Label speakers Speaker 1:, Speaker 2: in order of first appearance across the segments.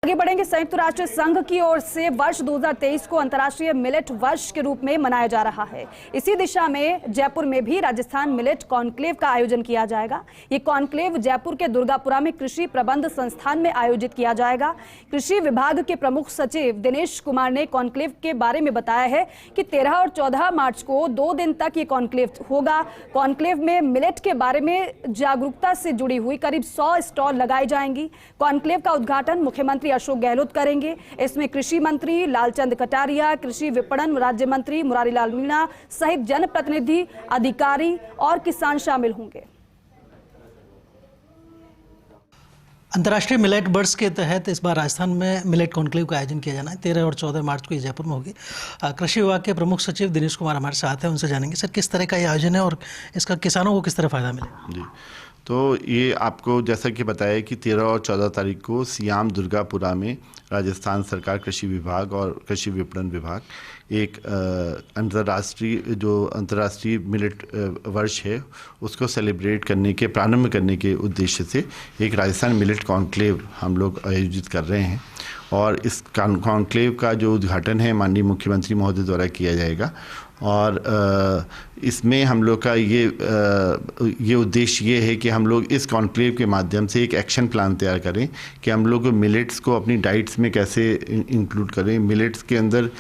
Speaker 1: आगे बढ़ेंगे। संयुक्त राष्ट्र संघ की ओर से वर्ष 2023 को अंतर्राष्ट्रीय मिलेट वर्ष के रूप में मनाया जा रहा है। इसी दिशा में जयपुर में भी राजस्थान मिलेट कॉन्क्लेव का आयोजन किया जाएगा। ये कॉन्क्लेव जयपुर के दुर्गापुरा में कृषि प्रबंध संस्थान में आयोजित किया जाएगा। कृषि विभाग के प्रमुख सचिव दिनेश कुमार ने कॉन्क्लेव के बारे में बताया है कि 13 और 14 मार्च को 2 दिन तक ये कॉन्क्लेव होगा। कॉन्क्लेव में मिलेट के बारे में जागरूकता से जुड़ी हुई करीब 100 स्टॉल लगाई जाएंगी। कॉन्क्लेव का उद्घाटन मुख्यमंत्री अशोक गहलोत करेंगे। इसमें कृषि मंत्री लालचंद कटारिया, कृषि विपणन राज्य मंत्री मुरारीलाल मीणा सहित जनप्रतिनिधि, अधिकारी और किसान शामिल होंगे।
Speaker 2: अंतर्राष्ट्रीय मिलेट वर्ष के तहत इस बार राजस्थान में मिलेट कॉन्क्लेव का आयोजन किया जाना है। 13 और 14 मार्च को ये जयपुर में होगी। कृषि विभाग के प्रमुख सचिव दिनेश कुमार हमारे साथ हैं, उनसे जानेंगे सर किस तरह का ये आयोजन है और इसका किसानों को किस तरह फायदा मिले।
Speaker 3: जी, तो ये आपको जैसा कि बताया कि 13 और 14 तारीख को सियाम दुर्गापुरा में राजस्थान सरकार कृषि विभाग और कृषि विपणन विभाग एक अंतर्राष्ट्रीय मिलेट वर्ष है उसको सेलिब्रेट करने के प्रारंभ करने के उद्देश्य से एक राजस्थान मिलेट कॉन्क्लेव हम लोग आयोजित कर रहे हैं। और इस कॉन्क्लेव का जो उद्घाटन है माननीय मुख्यमंत्री महोदय द्वारा किया जाएगा। और इसमें हम लोग का ये उद्देश्य ये है कि हम लोग इस कॉन्क्लेव के माध्यम से एक एक्शन प्लान तैयार करें कि हम लोग मिलेट्स को अपनी डाइट्स में कैसे इंक्लूड करें, मिलेट्स के अंदर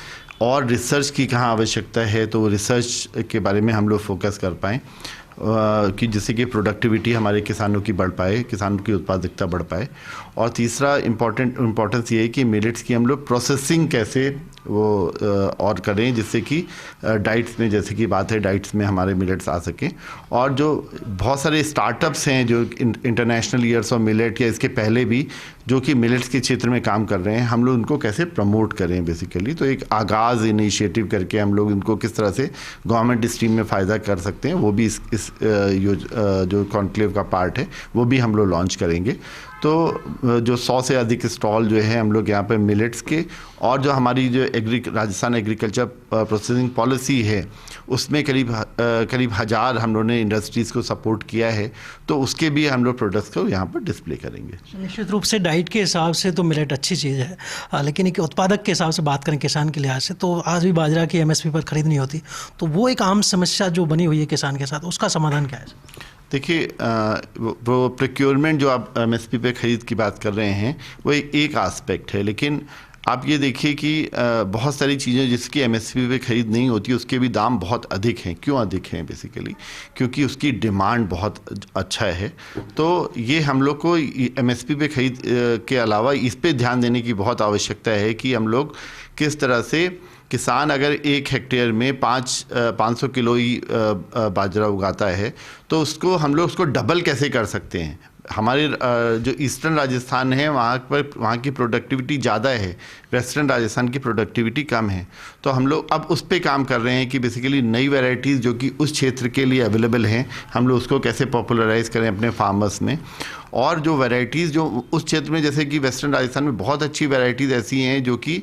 Speaker 3: और रिसर्च की कहाँ आवश्यकता है तो रिसर्च के बारे में हम लोग फोकस कर पाएँ कि जिससे कि प्रोडक्टिविटी हमारे किसानों की बढ़ पाए, किसानों की उत्पादकता बढ़ पाए। और तीसरा इम्पॉर्टेंस ये है कि मिलेट्स की हम लोग प्रोसेसिंग कैसे वो और करें जिससे कि डाइट्स में, जैसे कि बात है डाइट्स में हमारे मिलेट्स आ सकें। और जो बहुत सारे स्टार्टअप्स हैं जो इंटरनेशनल ईयर्स ऑफ मिलेट या इसके पहले भी जो कि मिलेट्स के क्षेत्र में काम कर रहे हैं, हम लोग उनको कैसे प्रमोट करें बेसिकली। तो एक आगाज़ इनिशिएटिव करके हम लोग इनको किस तरह से गवर्नमेंट स्ट्रीम में फ़ायदा कर सकते हैं वो भी इस जो कॉन्क्लेव का पार्ट है वो भी हम लोग लॉन्च करेंगे। तो जो 100 से अधिक स्टॉल जो है हम लोग यहाँ पे मिलेट्स के, और जो हमारी जो राजस्थान एग्रीकल्चर प्रोसेसिंग पॉलिसी है उसमें करीब 1000 हम लोगों ने इंडस्ट्रीज़ को सपोर्ट किया है, तो उसके भी हम लोग प्रोडक्ट्स को यहाँ पर डिस्प्ले करेंगे।
Speaker 2: निश्चित रूप से डाइट के हिसाब से तो मिलेट अच्छी चीज़ है, लेकिन एक उत्पादक के हिसाब से बात करें किसान के लिहाज से तो आज भी बाजरा की MSP पर खरीद नहीं होती, तो वो एक आम समस्या जो बनी हुई है किसान के साथ, उसका समाधान क्या है?
Speaker 3: देखिए, वो प्रोक्योरमेंट जो आप MSP पे खरीद की बात कर रहे हैं वो एक आस्पेक्ट है, लेकिन आप ये देखिए कि बहुत सारी चीज़ें जिसकी MSP पे खरीद नहीं होती उसके भी दाम बहुत अधिक हैं। क्यों अधिक हैं? बेसिकली क्योंकि उसकी डिमांड बहुत अच्छा है। तो ये हम लोग को MSP पे खरीद के अलावा इस पे ध्यान देने की बहुत आवश्यकता है कि हम लोग किस तरह से किसान अगर 1 हेक्टेयर में 500 किलो ही बाजरा उगाता है तो उसको हम लोग उसको डबल कैसे कर सकते हैं। हमारे जो ईस्टर्न राजस्थान है वहाँ की प्रोडक्टिविटी ज़्यादा है, वेस्टर्न राजस्थान की प्रोडक्टिविटी कम है। तो हम लोग अब उस पे काम कर रहे हैं कि बेसिकली नई वैरायटीज़ जो कि उस क्षेत्र के लिए अवेलेबल हैं हम लोग उसको कैसे पॉपुलराइज़ करें अपने फार्मर्स में। और जो वैरायटीज़ जो उस क्षेत्र में, जैसे कि वेस्टर्न राजस्थान में बहुत अच्छी वैरायटीज़ ऐसी हैं जो कि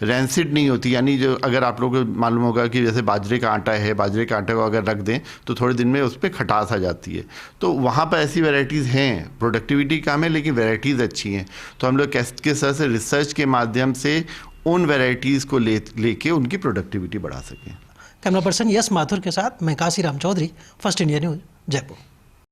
Speaker 3: रैंसिड नहीं होती, यानी जो अगर आप लोगों को मालूम होगा कि जैसे बाजरे का आटा है, बाजरे के आटे को अगर रख दें तो थोड़े दिन में उस पर खटास आ जाती है। तो वहाँ पर ऐसी वैरायटीज़ हैं, प्रोडक्टिविटी कम है लेकिन वैरायटीज़ अच्छी हैं। तो हम लोग किस तरह से रिसर्च के माध्यम से उन वैरायटीज़ को लेके उनकी प्रोडक्टिविटी बढ़ा सकें।
Speaker 2: कैमरा पर्सन यस माथुर के साथ मैं Kashiram Chaudhary, first India news, Jaipur.